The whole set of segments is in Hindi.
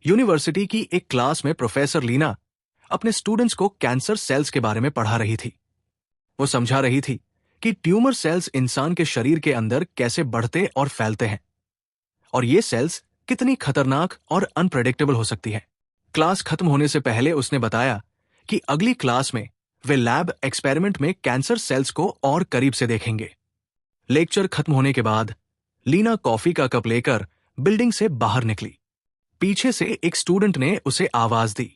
यूनिवर्सिटी की एक क्लास में प्रोफेसर लीना अपने स्टूडेंट्स को कैंसर सेल्स के बारे में पढ़ा रही थी। वो समझा रही थी कि ट्यूमर सेल्स इंसान के शरीर के अंदर कैसे बढ़ते और फैलते हैं और ये सेल्स कितनी खतरनाक और अनप्रेडिक्टेबल हो सकती है। क्लास खत्म होने से पहले उसने बताया कि अगली क्लास में वे लैब एक्सपेरिमेंट में कैंसर सेल्स को और करीब से देखेंगे। लेक्चर खत्म होने के बाद लीना कॉफी का कप लेकर बिल्डिंग से बाहर निकली। पीछे से एक स्टूडेंट ने उसे आवाज दी।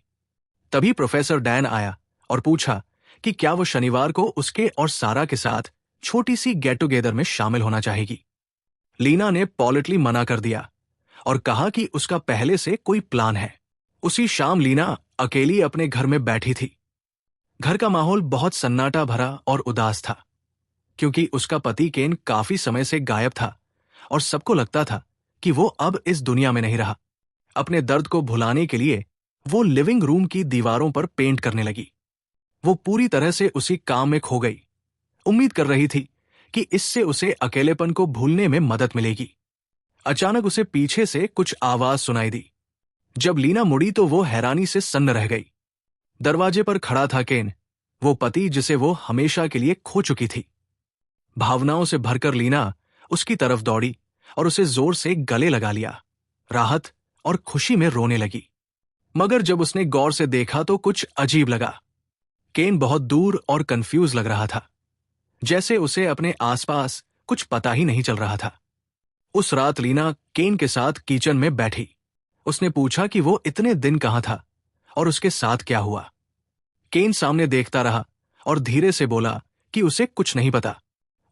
तभी प्रोफेसर डैन आया और पूछा कि क्या वो शनिवार को उसके और सारा के साथ छोटी सी गेट टुगेदर में शामिल होना चाहेगी। लीना ने पॉलिटली मना कर दिया और कहा कि उसका पहले से कोई प्लान है। उसी शाम लीना अकेली अपने घर में बैठी थी। घर का माहौल बहुत सन्नाटा भरा और उदास था, क्योंकि उसका पति केन काफी समय से गायब था और सबको लगता था कि वो अब इस दुनिया में नहीं रहा। अपने दर्द को भुलाने के लिए वो लिविंग रूम की दीवारों पर पेंट करने लगी। वो पूरी तरह से उसी काम में खो गई। उम्मीद कर रही थी कि इससे उसे अकेलेपन को भूलने में मदद मिलेगी। अचानक उसे पीछे से कुछ आवाज सुनाई दी। जब लीना मुड़ी तो वो हैरानी से सन्न रह गई। दरवाजे पर खड़ा था केन, वो पति जिसे वो हमेशा के लिए खो चुकी थी। भावनाओं से भरकर लीना उसकी तरफ दौड़ी और उसे जोर से गले लगा लिया। राहत और खुशी में रोने लगी। मगर जब उसने गौर से देखा तो कुछ अजीब लगा। केन बहुत दूर और कंफ्यूज लग रहा था, जैसे उसे अपने आसपास कुछ पता ही नहीं चल रहा था। उस रात लीना केन के साथ किचन में बैठी। उसने पूछा कि वो इतने दिन कहां था और उसके साथ क्या हुआ। केन सामने देखता रहा और धीरे से बोला कि उसे कुछ नहीं पता।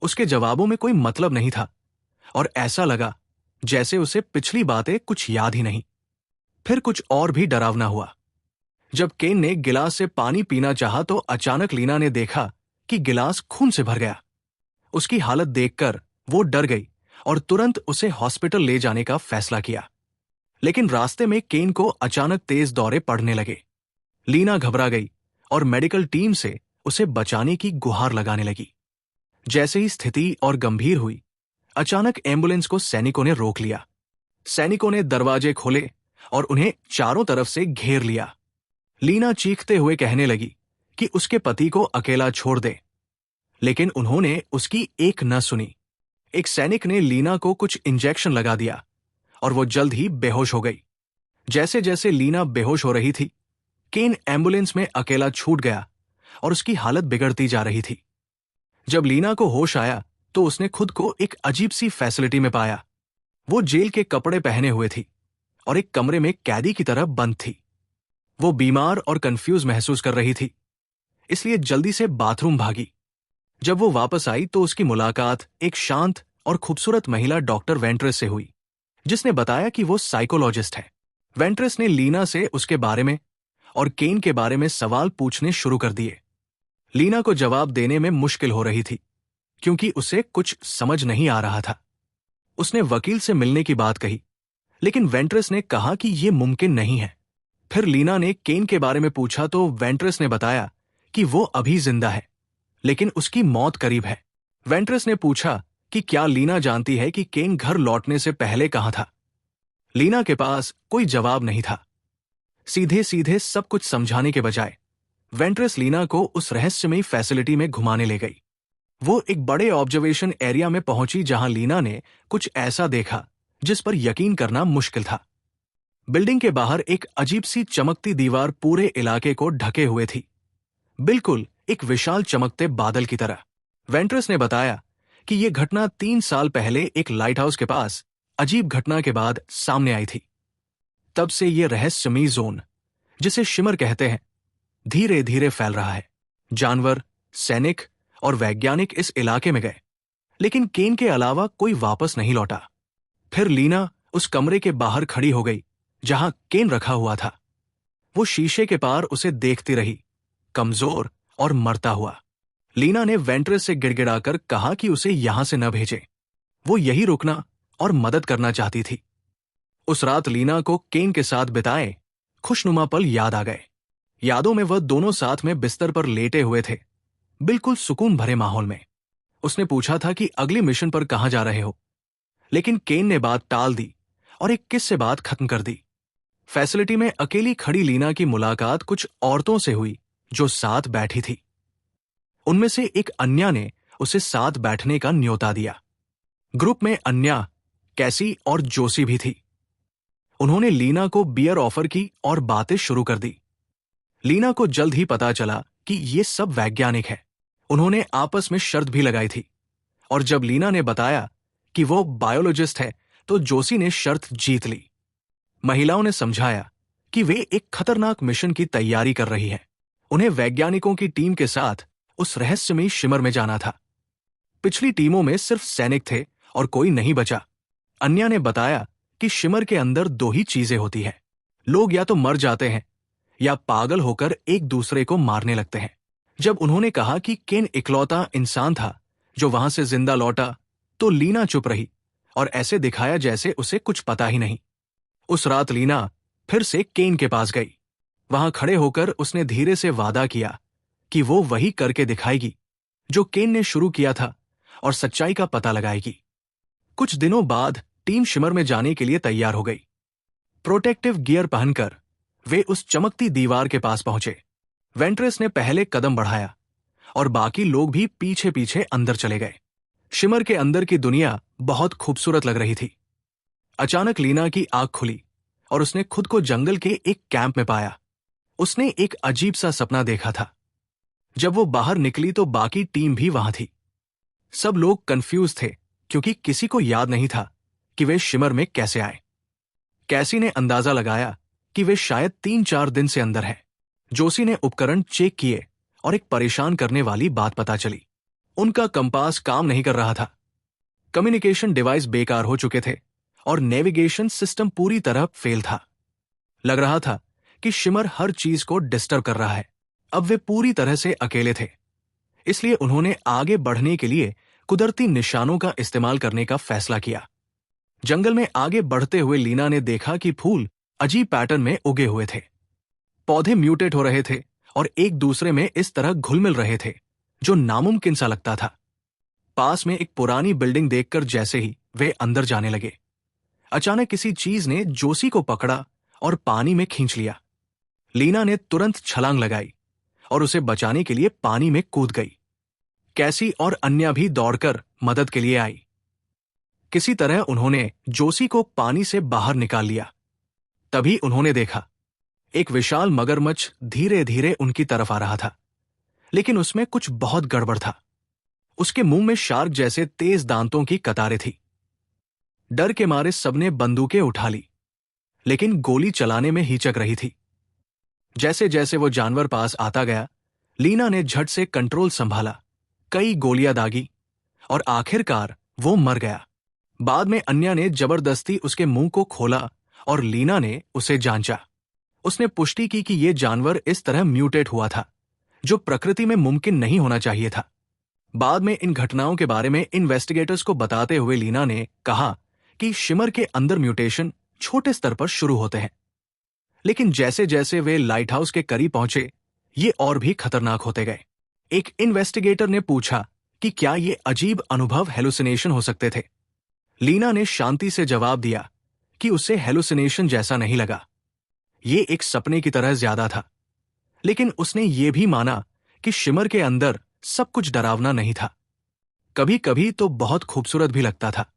उसके जवाबों में कोई मतलब नहीं था और ऐसा लगा जैसे उसे पिछली बातें कुछ याद ही नहीं। फिर कुछ और भी डरावना हुआ। जब केन ने गिलास से पानी पीना चाहा तो अचानक लीना ने देखा कि गिलास खून से भर गया। उसकी हालत देखकर वो डर गई और तुरंत उसे हॉस्पिटल ले जाने का फैसला किया। लेकिन रास्ते में केन को अचानक तेज दौरे पड़ने लगे। लीना घबरा गई और मेडिकल टीम से उसे बचाने की गुहार लगाने लगी। जैसे ही स्थिति और गंभीर हुई, अचानक एम्बुलेंस को सैनिकों ने रोक लिया। सैनिकों ने दरवाजे खोले और उन्हें चारों तरफ से घेर लिया। लीना चीखते हुए कहने लगी कि उसके पति को अकेला छोड़ दे, लेकिन उन्होंने उसकी एक न सुनी। एक सैनिक ने लीना को कुछ इंजेक्शन लगा दिया और वो जल्द ही बेहोश हो गई। जैसे जैसे लीना बेहोश हो रही थी, केन एम्बुलेंस में अकेला छूट गया और उसकी हालत बिगड़ती जा रही थी। जब लीना को होश आया तो उसने खुद को एक अजीब सी फैसिलिटी में पाया। वो जेल के कपड़े पहने हुए थी और एक कमरे में कैदी की तरह बंद थी। वो बीमार और कंफ्यूज महसूस कर रही थी, इसलिए जल्दी से बाथरूम भागी। जब वो वापस आई तो उसकी मुलाकात एक शांत और खूबसूरत महिला डॉक्टर वेंट्रेस से हुई, जिसने बताया कि वो साइकोलॉजिस्ट है। वेंट्रेस ने लीना से उसके बारे में और केन के बारे में सवाल पूछने शुरू कर दिए। लीना को जवाब देने में मुश्किल हो रही थी, क्योंकि उसे कुछ समझ नहीं आ रहा था। उसने वकील से मिलने की बात कही, लेकिन वेंट्रेस ने कहा कि यह मुमकिन नहीं है। फिर लीना ने केन के बारे में पूछा तो वेंट्रेस ने बताया कि वो अभी जिंदा है, लेकिन उसकी मौत करीब है। वेंट्रेस ने पूछा कि क्या लीना जानती है कि केन घर लौटने से पहले कहां था। लीना के पास कोई जवाब नहीं था। सीधे सीधे सब कुछ समझाने के बजाय वेंट्रेस लीना को उस रहस्यमयी फैसिलिटी में घुमाने ले गई। वो एक बड़े ऑब्जर्वेशन एरिया में पहुंची जहां लीना ने कुछ ऐसा देखा जिस पर यकीन करना मुश्किल था। बिल्डिंग के बाहर एक अजीब सी चमकती दीवार पूरे इलाके को ढके हुए थी, बिल्कुल एक विशाल चमकते बादल की तरह। वेंट्रेस ने बताया कि यह घटना 3 साल पहले एक लाइट हाउस के पास अजीब घटना के बाद सामने आई थी। तब से यह रहस्यमयी जोन, जिसे शिमर कहते हैं, धीरे धीरे फैल रहा है। जानवर, सैनिक और वैज्ञानिक इस इलाके में गए, लेकिन केन के अलावा कोई वापस नहीं लौटा। फिर लीना उस कमरे के बाहर खड़ी हो गई जहां केन रखा हुआ था। वो शीशे के पार उसे देखती रही, कमजोर और मरता हुआ। लीना ने वेंट्रेस से गिड़गिड़ाकर कहा कि उसे यहां से न भेजे। वो यही रुकना और मदद करना चाहती थी। उस रात लीना को केन के साथ बिताए खुशनुमा पल याद आ गए। यादों में वह दोनों साथ में बिस्तर पर लेटे हुए थे, बिल्कुल सुकून भरे माहौल में। उसने पूछा था कि अगले मिशन पर कहां जा रहे हो, लेकिन केन ने बात टाल दी और एक किस से बात खत्म कर दी। फैसिलिटी में अकेली खड़ी लीना की मुलाकात कुछ औरतों से हुई जो साथ बैठी थी। उनमें से एक अन्या ने उसे साथ बैठने का न्योता दिया। ग्रुप में अन्या, कैसी और जोशी भी थी। उन्होंने लीना को बियर ऑफर की और बातें शुरू कर दी। लीना को जल्द ही पता चला कि ये सब वैज्ञानिक है। उन्होंने आपस में शर्त भी लगाई थी, और जब लीना ने बताया कि वो बायोलॉजिस्ट है तो जोशी ने शर्त जीत ली। महिलाओं ने समझाया कि वे एक खतरनाक मिशन की तैयारी कर रही हैं। उन्हें वैज्ञानिकों की टीम के साथ उस रहस्यमयी शिमर में जाना था। पिछली टीमों में सिर्फ सैनिक थे और कोई नहीं बचा। अन्या ने बताया कि शिमर के अंदर दो ही चीजें होती हैं, लोग या तो मर जाते हैं या पागल होकर एक दूसरे को मारने लगते हैं। जब उन्होंने कहा कि केन इकलौता इंसान था जो वहां से जिंदा लौटा, तो लीना चुप रही और ऐसे दिखाया जैसे उसे कुछ पता ही नहीं। उस रात लीना फिर से केन के पास गई। वहां खड़े होकर उसने धीरे से वादा किया कि वो वही करके दिखाएगी जो केन ने शुरू किया था और सच्चाई का पता लगाएगी। कुछ दिनों बाद टीम शिमर में जाने के लिए तैयार हो गई। प्रोटेक्टिव गियर पहनकर वे उस चमकती दीवार के पास पहुंचे। वेंट्रेस ने पहले कदम बढ़ाया और बाकी लोग भी पीछे पीछे अंदर चले गए। शिमर के अंदर की दुनिया बहुत खूबसूरत लग रही थी। अचानक लीना की आंख खुली और उसने खुद को जंगल के एक कैंप में पाया। उसने एक अजीब सा सपना देखा था। जब वो बाहर निकली तो बाकी टीम भी वहां थी। सब लोग कंफ्यूज थे क्योंकि किसी को याद नहीं था कि वे शिमर में कैसे आए। कैसी ने अंदाजा लगाया कि वे शायद 3-4 दिन से अंदर हैं। जोशी ने उपकरण चेक किए और एक परेशान करने वाली बात पता चली। उनका कंपास काम नहीं कर रहा था। कम्युनिकेशन डिवाइस बेकार हो चुके थे और नेविगेशन सिस्टम पूरी तरह फेल था। लग रहा था कि शिमर हर चीज को डिस्टर्ब कर रहा है। अब वे पूरी तरह से अकेले थे, इसलिए उन्होंने आगे बढ़ने के लिए कुदरती निशानों का इस्तेमाल करने का फैसला किया। जंगल में आगे बढ़ते हुए लीना ने देखा कि फूल अजीब पैटर्न में उगे हुए थे। पौधे म्यूटेट हो रहे थे और एक दूसरे में इस तरह घुल मिल रहे थे जो नामुमकिन सा लगता था। पास में एक पुरानी बिल्डिंग देखकर जैसे ही वे अंदर जाने लगे, अचानक किसी चीज ने जोशी को पकड़ा और पानी में खींच लिया। लीना ने तुरंत छलांग लगाई और उसे बचाने के लिए पानी में कूद गई। कैसी और अन्या भी दौड़कर मदद के लिए आई। किसी तरह उन्होंने जोशी को पानी से बाहर निकाल लिया। तभी उन्होंने देखा एक विशाल मगरमच्छ धीरे धीरे उनकी तरफ आ रहा था, लेकिन उसमें कुछ बहुत गड़बड़ था। उसके मुंह में शार्क जैसे तेज दांतों की कतारें थी। डर के मारे सबने बंदूकें उठा ली, लेकिन गोली चलाने में हिचक रही थी। जैसे जैसे वो जानवर पास आता गया, लीना ने झट से कंट्रोल संभाला, कई गोलियां दागी और आखिरकार वो मर गया। बाद में अन्या ने जबरदस्ती उसके मुंह को खोला और लीना ने उसे जांचा। उसने पुष्टि की कि यह जानवर इस तरह म्यूटेट हुआ था, जो प्रकृति में मुमकिन नहीं होना चाहिए था। बाद में इन घटनाओं के बारे में इन्वेस्टिगेटर्स को बताते हुए लीना ने कहा कि शिमर के अंदर म्यूटेशन छोटे स्तर पर शुरू होते हैं, लेकिन जैसे जैसे वे लाइट हाउस के करीब पहुंचे, ये और भी खतरनाक होते गए। एक इन्वेस्टिगेटर ने पूछा कि क्या ये अजीब अनुभव हेलुसिनेशन हो सकते थे। लीना ने शांति से जवाब दिया कि उसे हेलुसिनेशन जैसा नहीं लगा, ये एक सपने की तरह ज्यादा था। लेकिन उसने ये भी माना कि शिमर के अंदर सब कुछ डरावना नहीं था, कभी कभी तो बहुत खूबसूरत भी लगता था।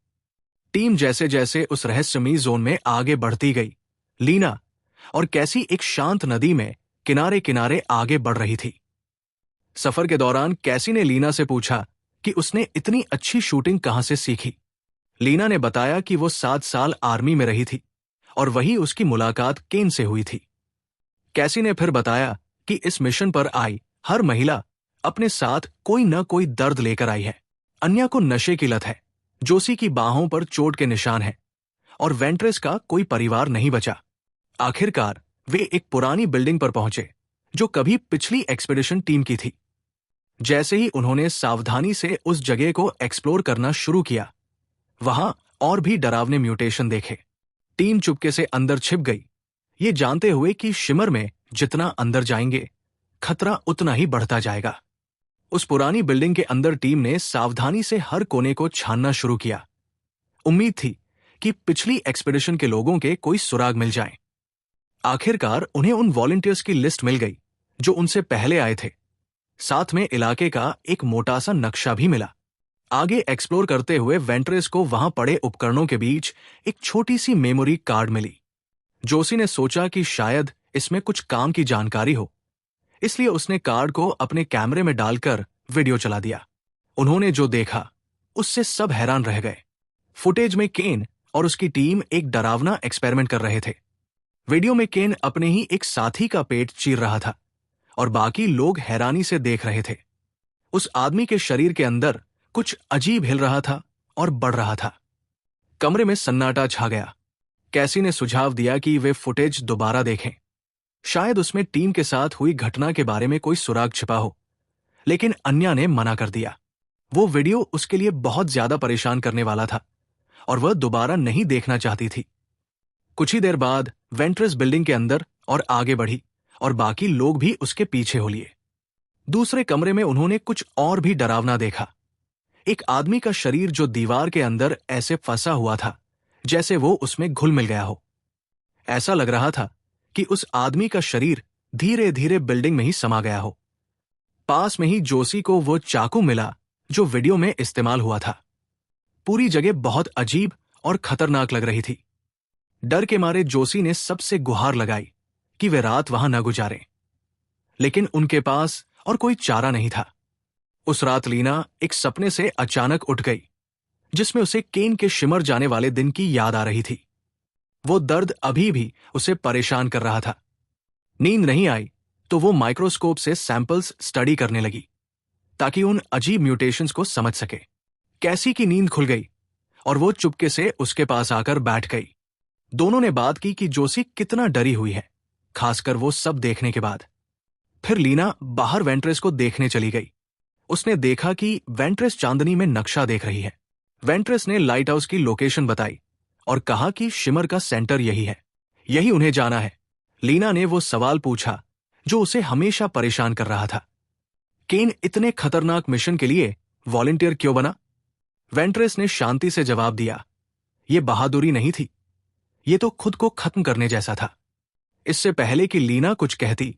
टीम जैसे जैसे उस रहस्यमयी जोन में आगे बढ़ती गई, लीना और कैसी एक शांत नदी में किनारे किनारे आगे बढ़ रही थी। सफर के दौरान कैसी ने लीना से पूछा कि उसने इतनी अच्छी शूटिंग कहां से सीखी। लीना ने बताया कि वो 7 साल आर्मी में रही थी और वही उसकी मुलाकात केन से हुई थी। कैसी ने फिर बताया कि इस मिशन पर आई हर महिला अपने साथ कोई न कोई दर्द लेकर आई है। अन्या को नशे की लत है, जोशी की बाहों पर चोट के निशान हैं और वेंट्रेस का कोई परिवार नहीं बचा। आखिरकार वे एक पुरानी बिल्डिंग पर पहुंचे जो कभी पिछली एक्सपीडिशन टीम की थी। जैसे ही उन्होंने सावधानी से उस जगह को एक्सप्लोर करना शुरू किया, वहां और भी डरावने म्यूटेशन देखे। टीम चुपके से अंदर छिप गई, ये जानते हुए कि शिमर में जितना अंदर जाएंगे, खतरा उतना ही बढ़ता जाएगा। उस पुरानी बिल्डिंग के अंदर टीम ने सावधानी से हर कोने को छानना शुरू किया। उम्मीद थी कि पिछली एक्सपीडिशन के लोगों के कोई सुराग मिल जाए। आखिरकार उन्हें उन वॉलंटियर्स की लिस्ट मिल गई जो उनसे पहले आए थे। साथ में इलाके का एक मोटा सा नक्शा भी मिला। आगे एक्सप्लोर करते हुए वेंट्रेस को वहां पड़े उपकरणों के बीच एक छोटी सी मेमोरी कार्ड मिली। जोशी ने सोचा कि शायद इसमें कुछ काम की जानकारी हो, इसलिए उसने कार्ड को अपने कैमरे में डालकर वीडियो चला दिया। उन्होंने जो देखा उससे सब हैरान रह गए। फुटेज में केन और उसकी टीम एक डरावना एक्सपेरिमेंट कर रहे थे। वीडियो में केन अपने ही एक साथी का पेट चीर रहा था और बाकी लोग हैरानी से देख रहे थे। उस आदमी के शरीर के अंदर कुछ अजीब हिल रहा था और बढ़ रहा था। कमरे में सन्नाटा छा गया। कैसी ने सुझाव दिया कि वे फुटेज दोबारा देखें। शायद उसमें टीम के साथ हुई घटना के बारे में कोई सुराग छिपा हो, लेकिन अन्या ने मना कर दिया। वो वीडियो उसके लिए बहुत ज्यादा परेशान करने वाला था और वह दोबारा नहीं देखना चाहती थी। कुछ ही देर बाद वेंट्रेस बिल्डिंग के अंदर और आगे बढ़ी और बाकी लोग भी उसके पीछे हो लिए। दूसरे कमरे में उन्होंने कुछ और भी डरावना देखा। एक आदमी का शरीर जो दीवार के अंदर ऐसे फंसा हुआ था जैसे वो उसमें घुल मिल गया हो। ऐसा लग रहा था कि उस आदमी का शरीर धीरे धीरे बिल्डिंग में ही समा गया हो। पास में ही जोशी को वो चाकू मिला जो वीडियो में इस्तेमाल हुआ था। पूरी जगह बहुत अजीब और खतरनाक लग रही थी। डर के मारे जोशी ने सबसे गुहार लगाई कि वे रात वहां न गुजारें, लेकिन उनके पास और कोई चारा नहीं था। उस रात लीना एक सपने से अचानक उठ गई जिसमें उसे केन के शिमर जाने वाले दिन की याद आ रही थी। वो दर्द अभी भी उसे परेशान कर रहा था। नींद नहीं आई तो वो माइक्रोस्कोप से सैंपल्स स्टडी करने लगी ताकि उन अजीब म्यूटेशंस को समझ सके। कैसी की नींद खुल गई और वो चुपके से उसके पास आकर बैठ गई। दोनों ने बात की कि जोशी कितना डरी हुई है, खासकर वो सब देखने के बाद। फिर लीना बाहर वेंट्रेस को देखने चली गई। उसने देखा कि वेंट्रेस चांदनी में नक्शा देख रही है। वेंट्रेस ने लाइट हाउस की लोकेशन बताई और कहा कि शिमर का सेंटर यही है, यही उन्हें जाना है। लीना ने वो सवाल पूछा जो उसे हमेशा परेशान कर रहा था। केन इतने खतरनाक मिशन के लिए वॉलंटियर क्यों बना? वेंट्रेस ने शांति से जवाब दिया, ये बहादुरी नहीं थी, ये तो खुद को खत्म करने जैसा था। इससे पहले कि लीना कुछ कहती,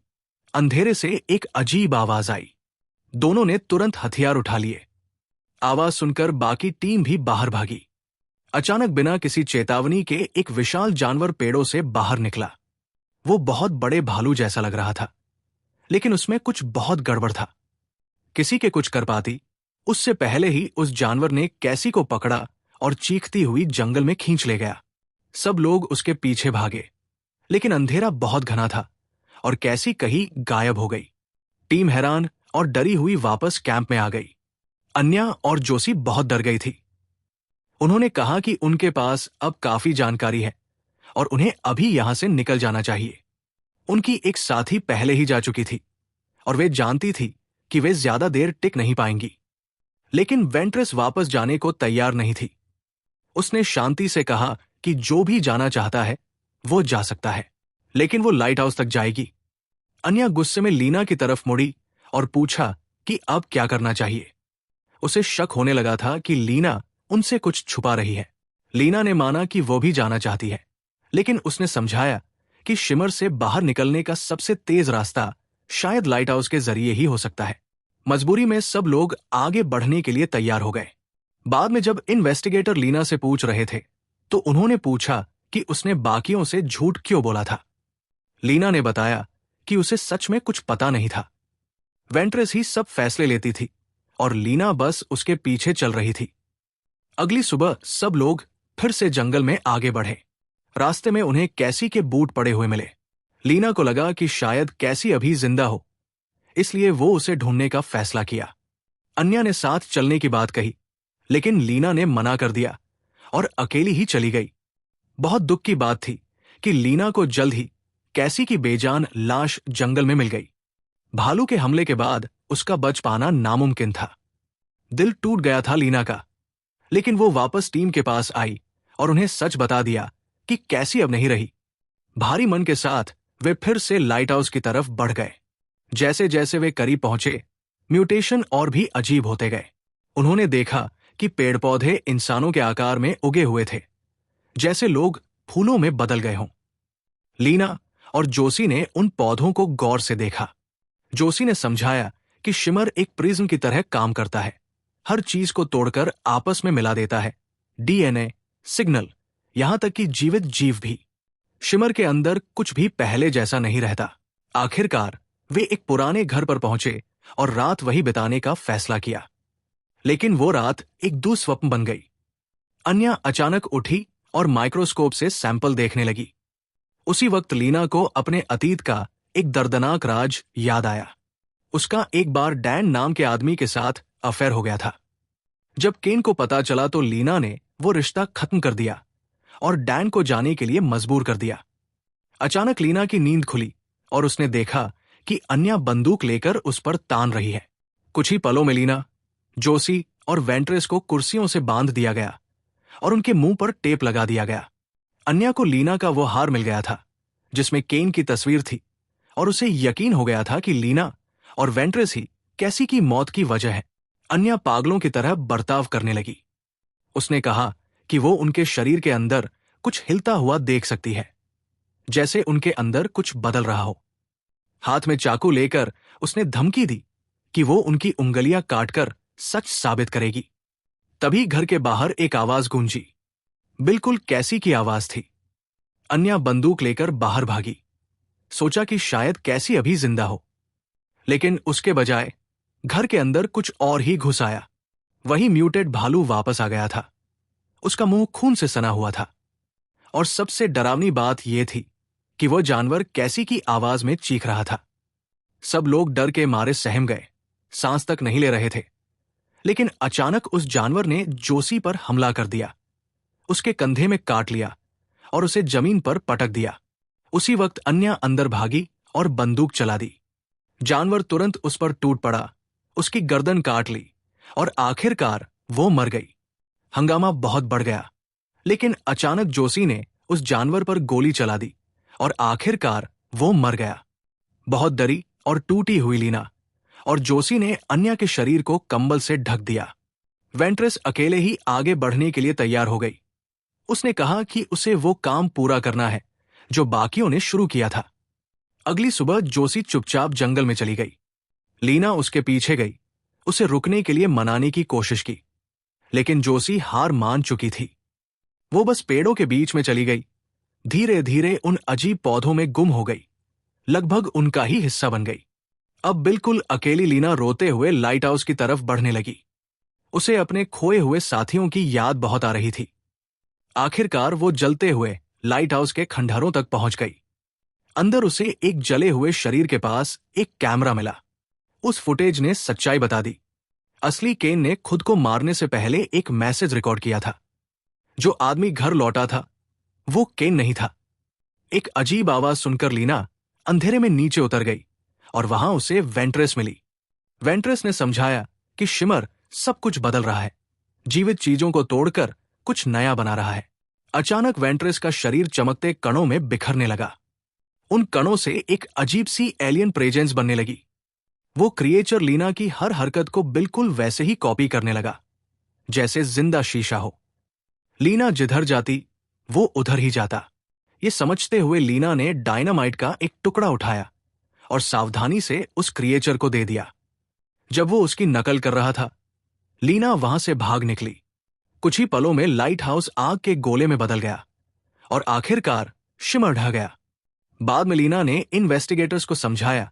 अंधेरे से एक अजीब आवाज आई। दोनों ने तुरंत हथियार उठा लिए। आवाज सुनकर बाकी टीम भी बाहर भागी। अचानक बिना किसी चेतावनी के एक विशाल जानवर पेड़ों से बाहर निकला। वो बहुत बड़े भालू जैसा लग रहा था, लेकिन उसमें कुछ बहुत गड़बड़ था। किसी के कुछ कर पाती उससे पहले ही उस जानवर ने कैसी को पकड़ा और चीखती हुई जंगल में खींच ले गया। सब लोग उसके पीछे भागे, लेकिन अंधेरा बहुत घना था और कैसी कहीं गायब हो गई। टीम हैरान और डरी हुई वापस कैंप में आ गई। अन्या और जोशी बहुत डर गई थी। उन्होंने कहा कि उनके पास अब काफी जानकारी है और उन्हें अभी यहां से निकल जाना चाहिए। उनकी एक साथी पहले ही जा चुकी थी और वे जानती थी कि वे ज्यादा देर टिक नहीं पाएंगी। लेकिन वेंट्रेस वापस जाने को तैयार नहीं थी। उसने शांति से कहा कि जो भी जाना चाहता है वो जा सकता है, लेकिन वो लाइट हाउस तक जाएगी। अन्या गुस्से में लीना की तरफ मुड़ी और पूछा कि अब क्या करना चाहिए। उसे शक होने लगा था कि लीना उनसे कुछ छुपा रही है। लीना ने माना कि वो भी जाना चाहती है, लेकिन उसने समझाया कि शिमर से बाहर निकलने का सबसे तेज रास्ता शायद लाइट हाउस के जरिए ही हो सकता है। मजबूरी में सब लोग आगे बढ़ने के लिए तैयार हो गए। बाद में जब इन्वेस्टिगेटर लीना से पूछ रहे थे तो उन्होंने पूछा कि उसने बाकियों से झूठ क्यों बोला था। लीना ने बताया कि उसे सच में कुछ पता नहीं था। वेंट्रेस ही सब फैसले लेती थी और लीना बस उसके पीछे चल रही थी। अगली सुबह सब लोग फिर से जंगल में आगे बढ़े। रास्ते में उन्हें कैसी के बूट पड़े हुए मिले। लीना को लगा कि शायद कैसी अभी जिंदा हो, इसलिए वो उसे ढूंढने का फैसला किया। अन्या ने साथ चलने की बात कही, लेकिन लीना ने मना कर दिया और अकेली ही चली गई। बहुत दुख की बात थी कि लीना को जल्द ही कैसी की बेजान लाश जंगल में मिल गई। भालू के हमले के बाद उसका बच पाना नामुमकिन था। दिल टूट गया था लीना का, लेकिन वो वापस टीम के पास आई और उन्हें सच बता दिया कि कैसी अब नहीं रही। भारी मन के साथ वे फिर से लाइट हाउस की तरफ बढ़ गए। जैसे जैसे वे करीब पहुंचे, म्यूटेशन और भी अजीब होते गए। उन्होंने देखा कि पेड़ पौधे इंसानों के आकार में उगे हुए थे, जैसे लोग फूलों में बदल गए हों। लीना और जोशी ने उन पौधों को गौर से देखा। जोशी ने समझाया कि शिमर एक प्रिज्म की तरह काम करता है, हर चीज को तोड़कर आपस में मिला देता है, डीएनए, सिग्नल, यहां तक कि जीवित जीव भी। शिमर के अंदर कुछ भी पहले जैसा नहीं रहता। आखिरकार वे एक पुराने घर पर पहुंचे और रात वही बिताने का फैसला किया। लेकिन वो रात एक दुस्वप्न बन गई। अन्या अचानक उठी और माइक्रोस्कोप से सैंपल देखने लगी। उसी वक्त लीना को अपने अतीत का एक दर्दनाक राज याद आया। उसका एक बार डैन नाम के आदमी के साथ अफेयर हो गया था। जब केन को पता चला तो लीना ने वो रिश्ता खत्म कर दिया और डैन को जाने के लिए मजबूर कर दिया। अचानक लीना की नींद खुली और उसने देखा कि अन्या बंदूक लेकर उस पर तान रही है। कुछ ही पलों में लीना, जोशी और वेंट्रेस को कुर्सियों से बांध दिया गया और उनके मुंह पर टेप लगा दिया गया। अन्या को लीना का वो हार मिल गया था जिसमें केन की तस्वीर थी और उसे यकीन हो गया था कि लीना और वेंट्रेस ही कैसी की मौत की वजह है। अन्या पागलों की तरह बर्ताव करने लगी। उसने कहा कि वो उनके शरीर के अंदर कुछ हिलता हुआ देख सकती है, जैसे उनके अंदर कुछ बदल रहा हो। हाथ में चाकू लेकर उसने धमकी दी कि वो उनकी उंगलियां काटकर सच साबित करेगी। तभी घर के बाहर एक आवाज गूंजी, बिल्कुल कैसी की आवाज थी। अन्या बंदूक लेकर बाहर भागी। सोचा कि शायद कैसी अभी जिंदा हो, लेकिन उसके बजाय घर के अंदर कुछ और ही घुस आया। वही म्यूटेड भालू वापस आ गया था। उसका मुंह खून से सना हुआ था और सबसे डरावनी बात यह थी कि वह जानवर कैसी की आवाज में चीख रहा था। सब लोग डर के मारे सहम गए, सांस तक नहीं ले रहे थे। लेकिन अचानक उस जानवर ने जोशी पर हमला कर दिया, उसके कंधे में काट लिया और उसे जमीन पर पटक दिया। उसी वक्त अन्या अंदर भागी और बंदूक चला दी। जानवर तुरंत उस पर टूट पड़ा, उसकी गर्दन काट ली और आखिरकार वो मर गई। हंगामा बहुत बढ़ गया, लेकिन अचानक जोशी ने उस जानवर पर गोली चला दी और आखिरकार वो मर गया। बहुत डरी और टूटी हुई लीना और जोशी ने अन्या के शरीर को कंबल से ढक दिया। वेंट्रेस अकेले ही आगे बढ़ने के लिए तैयार हो गई। उसने कहा कि उसे वो काम पूरा करना है जो बाकियों ने शुरू किया था। अगली सुबह जोशी चुपचाप जंगल में चली गई। लीना उसके पीछे गई, उसे रुकने के लिए मनाने की कोशिश की, लेकिन जोशी हार मान चुकी थी। वो बस पेड़ों के बीच में चली गई, धीरे धीरे उन अजीब पौधों में गुम हो गई, लगभग उनका ही हिस्सा बन गई। अब बिल्कुल अकेली लीना रोते हुए लाइट हाउस की तरफ बढ़ने लगी। उसे अपने खोए हुए साथियों की याद बहुत आ रही थी। आखिरकार वो जलते हुए लाइट हाउस के खंडहरों तक पहुंच गई। अंदर उसे एक जले हुए शरीर के पास एक कैमरा मिला। उस फुटेज ने सच्चाई बता दी। असली केन ने खुद को मारने से पहले एक मैसेज रिकॉर्ड किया था। जो आदमी घर लौटा था वो केन नहीं था। एक अजीब आवाज सुनकर लीना अंधेरे में नीचे उतर गई और वहां उसे वेंट्रेस मिली। वेंट्रेस ने समझाया कि शिमर सब कुछ बदल रहा है, जीवित चीजों को तोड़कर कुछ नया बना रहा है। अचानक वेंट्रेस का शरीर चमकते कणों में बिखरने लगा। उन कणों से एक अजीब सी एलियन प्रेजेंस बनने लगी। वो क्रिएचर लीना की हर हरकत को बिल्कुल वैसे ही कॉपी करने लगा जैसे जिंदा शीशा हो। लीना जिधर जाती वो उधर ही जाता। ये समझते हुए लीना ने डायनामाइट का एक टुकड़ा उठाया और सावधानी से उस क्रिएचर को दे दिया। जब वो उसकी नकल कर रहा था, लीना वहां से भाग निकली। कुछ ही पलों में लाइट हाउस आग के गोले में बदल गया और आखिरकार शिमर ढह गया। बाद में लीना ने इन्वेस्टिगेटर्स को समझाया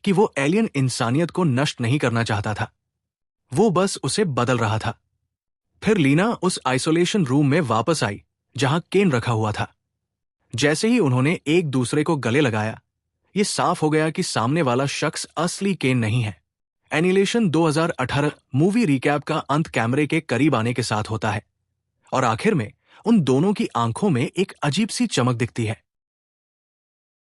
कि वो एलियन इंसानियत को नष्ट नहीं करना चाहता था, वो बस उसे बदल रहा था। फिर लीना उस आइसोलेशन रूम में वापस आई जहां केन रखा हुआ था। जैसे ही उन्होंने एक दूसरे को गले लगाया, ये साफ हो गया कि सामने वाला शख्स असली केन नहीं है। एनिलेशन 2018 मूवी रिकैप का अंत कैमरे के करीब आने के साथ होता है और आखिर में उन दोनों की आंखों में एक अजीब सी चमक दिखती है।